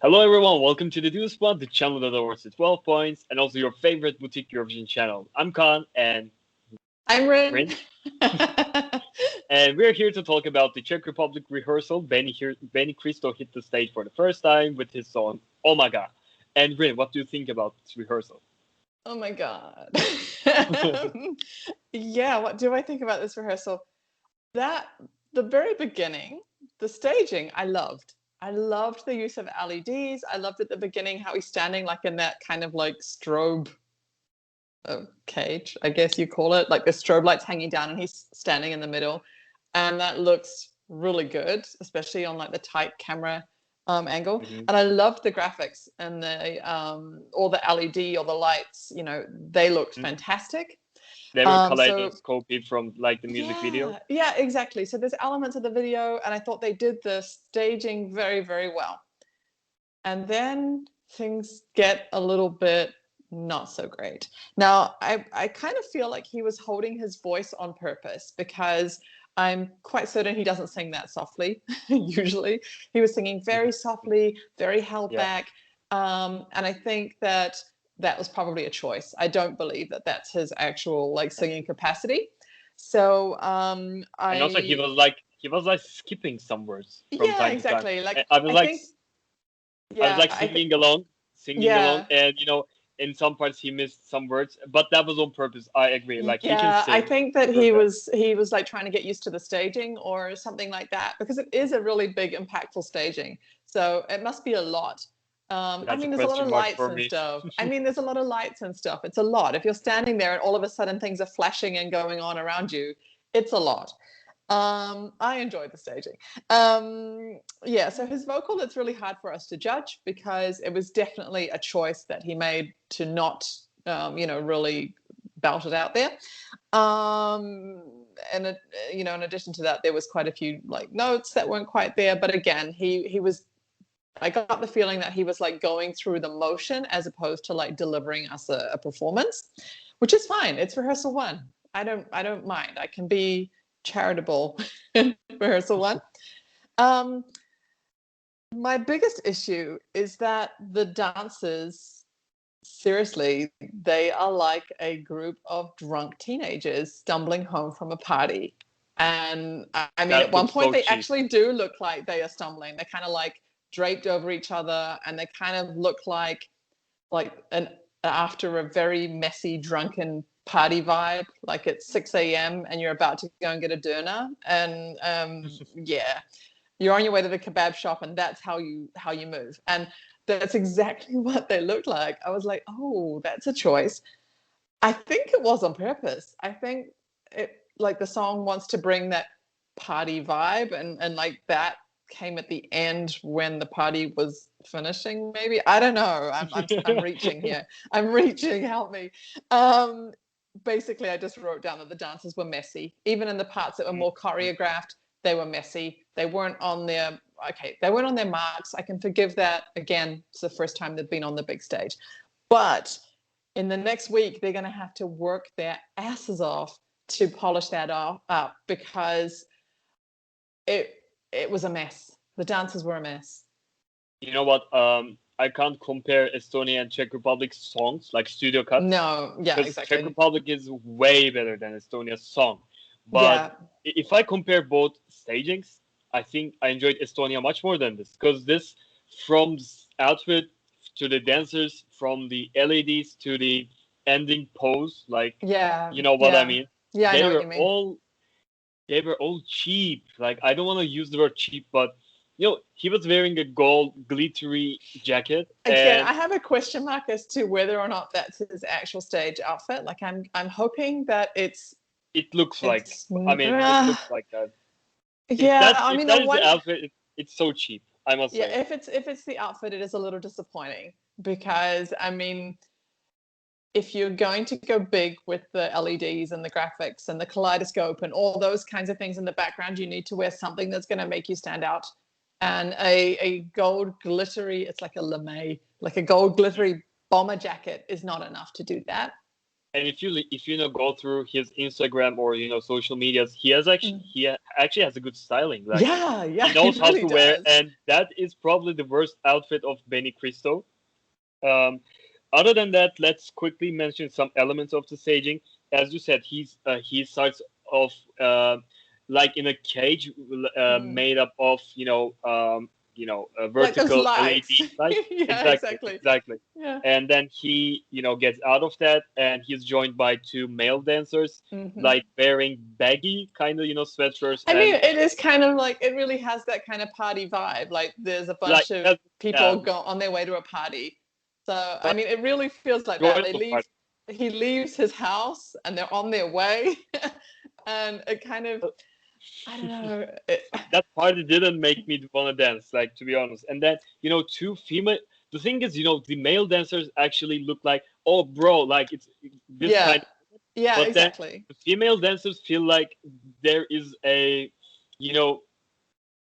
Hello everyone, welcome to the Do Spot, the channel that awards the 12 points, and also your favorite boutique Eurovision channel. I'm Khan, and I'm Rin. Rin, and we're here to talk about the Czech Republic rehearsal. Benny Cristo hit the stage for the first time with his song Omaga. And Rin, what do you think about this rehearsal? Oh my God. Yeah, what do I think about this rehearsal? The very beginning, the staging, I loved. I loved the use of LEDs. I loved at the beginning how he's standing like in that kind of like strobe cage, I guess you call it, like the strobe lights hanging down and he's standing in the middle. And that looks really good, especially on like the tight camera angle. Mm-hmm. And I loved the graphics and all the LED or the lights, they looked fantastic. They were So kaleidoscopic from like the music video. yeah, exactly. So there's elements of the video, and I thought they did the staging very, very well. And then things get a little bit not so great. Now, I kind of feel like he was holding his voice on purpose because I'm quite certain he doesn't sing that softly, usually. He was singing very softly, very held back. And I think that was probably a choice. I don't believe that that's his actual like singing capacity. So And also he was like skipping some words from time exactly. to time. Like I was like think, I was like singing along, and in some parts he missed some words, but that was on purpose. I agree. Like he can sing. I think that he was like trying to get used to the staging or something like that, because it is a really big, impactful staging. So it must be a lot. I mean, there's a lot of lights and stuff. There's a lot of lights and stuff. It's a lot. If you're standing there and all of a sudden things are flashing and going on around you, it's a lot. I enjoyed the staging. So his vocal, it's really hard for us to judge because it was definitely a choice that he made to not, really belt it out there. And in addition to that, there was quite a few like notes that weren't quite there. But again, he was. I got the feeling that he was like going through the motion as opposed to like delivering us a performance, which is fine. It's rehearsal one. I don't mind. I can be charitable in rehearsal one. My biggest issue is that the dancers, seriously, they are like a group of drunk teenagers stumbling home from a party. And I mean, at one point, they actually do look like they are stumbling. They're kind of like draped over each other, and they kind of look like after a very messy, drunken party vibe, like it's 6 a.m. and you're about to go and get a doner, and you're on your way to the kebab shop, and that's how you move. And that's exactly what they look like. I was like, oh, that's a choice. I think it was on purpose. I think it, like, the song wants to bring that party vibe, and like that came at the end when the party was finishing, maybe. I don't know. I'm reaching here. I'm reaching, help me. Basically, I just wrote down that the dances were messy. Even in the parts that were more choreographed, they were messy. They weren't on their marks. I can forgive that. Again, it's the first time they've been on the big stage. But in the next week, they're going to have to work their asses off to polish that up because it was a mess. The dances were a mess. You know what? I can't compare Estonia and Czech Republic songs, like studio cuts. No, yeah, exactly. Czech Republic is way better than Estonia's song. But if I compare both stagings, I think I enjoyed Estonia much more than this. Because this, from outfit to the dancers, from the LEDs to the ending pose, like, you know what I mean? Yeah, I know what you mean. They were all cheap. Like, I don't want to use the word cheap, but he was wearing a gold glittery jacket. Again, I have a question mark as to whether or not that's his actual stage outfit. Like, I'm hoping that it looks like. I mean, it looks like that. Yeah, if that is the outfit, it's so cheap, I must say. Yeah, if it's the outfit, it is a little disappointing because, I mean, if you're going to go big with the LEDs and the graphics and the kaleidoscope and all those kinds of things in the background, you need to wear something that's going to make you stand out. And a gold glittery, it's like a lame, like a gold glittery bomber jacket is not enough to do that. And if you know go through his Instagram or social medias, he actually has a good styling. Like yeah, he knows how really to wear, does. and that is probably the worst outfit of Benny Cristo. Other than that, let's quickly mention some elements of the staging. As you said, he starts off like in a cage made up of a Like those vertical lights. LED light. Yeah, Exactly. Yeah. And then he gets out of that, and he's joined by two male dancers, like wearing baggy kind of sweatshirts. I mean, it is kind of like, it really has that kind of party vibe. Like there's a bunch of people go on their way to a party. So, I mean, it really feels like that. He leaves his house and they're on their way. And it kind of, I don't know. That party didn't make me want to dance, like, to be honest. And then, two female, the thing is, the male dancers actually look like, oh, bro, like it's this kind of. Yeah, but exactly. Then the female dancers feel like there is a,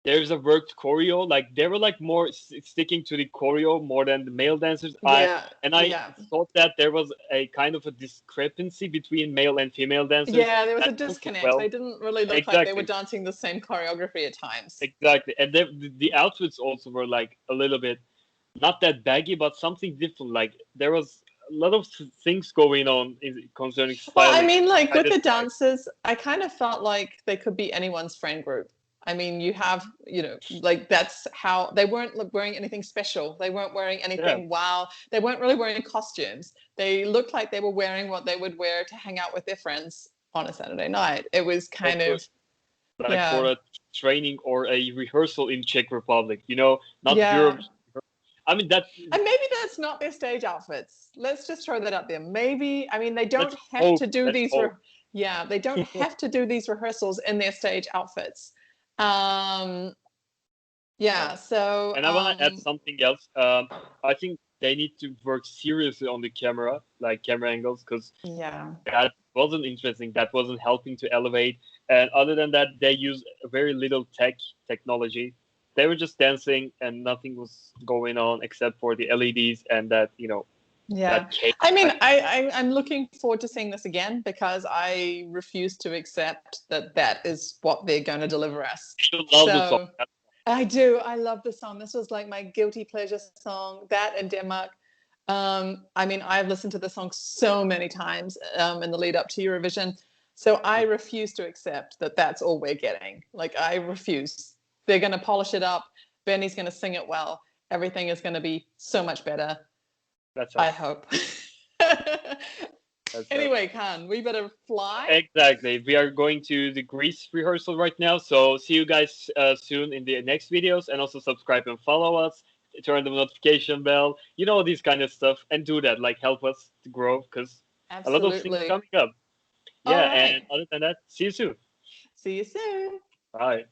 there's a worked choreo. Like they were like more sticking to the choreo more than the male dancers. I thought that there was a kind of a discrepancy between male and female dancers. Yeah, there was a disconnect. They didn't really look like they were dancing the same choreography at times. Exactly. And the outfits also were like a little bit, not that baggy, but something different. Like there was a lot of things going on concerning styling. Well, I mean, like with the dancers, I kind of felt like they could be anyone's friend group. I mean, you have, like that's how they weren't wearing anything special. They weren't wearing anything wow. They weren't really wearing costumes. They looked like they were wearing what they would wear to hang out with their friends on a Saturday night. It was kind of like for a training or a rehearsal in Czech Republic, not Eurovision. I mean, and maybe that's not their stage outfits. Let's just throw that out there. Maybe, I mean, they don't have to do these. They don't have to do these rehearsals in their stage outfits. So. And I want to add something else. I think they need to work seriously on the camera, like camera angles, because that wasn't interesting. That wasn't helping to elevate. And other than that, they use very little technology. They were just dancing, and nothing was going on except for the LEDs and that. I mean, I'm looking forward to seeing this again because I refuse to accept that is what they're going to deliver us. You love the song. I do. I love the song. This was like my guilty pleasure song. That in Denmark. I mean, I've listened to the song so many times in the lead up to Eurovision. So I refuse to accept that that's all we're getting. Like I refuse. They're going to polish it up. Benny's going to sing it well. Everything is going to be so much better. I hope. Anyway, Khan, we better fly. Exactly. We are going to the Greece rehearsal right now. So see you guys soon in the next videos. And also subscribe and follow us. Turn the notification bell. These kind of stuff. And do that. Like help us to grow because a lot of things coming up. Yeah. Right. And other than that, see you soon. See you soon. Bye.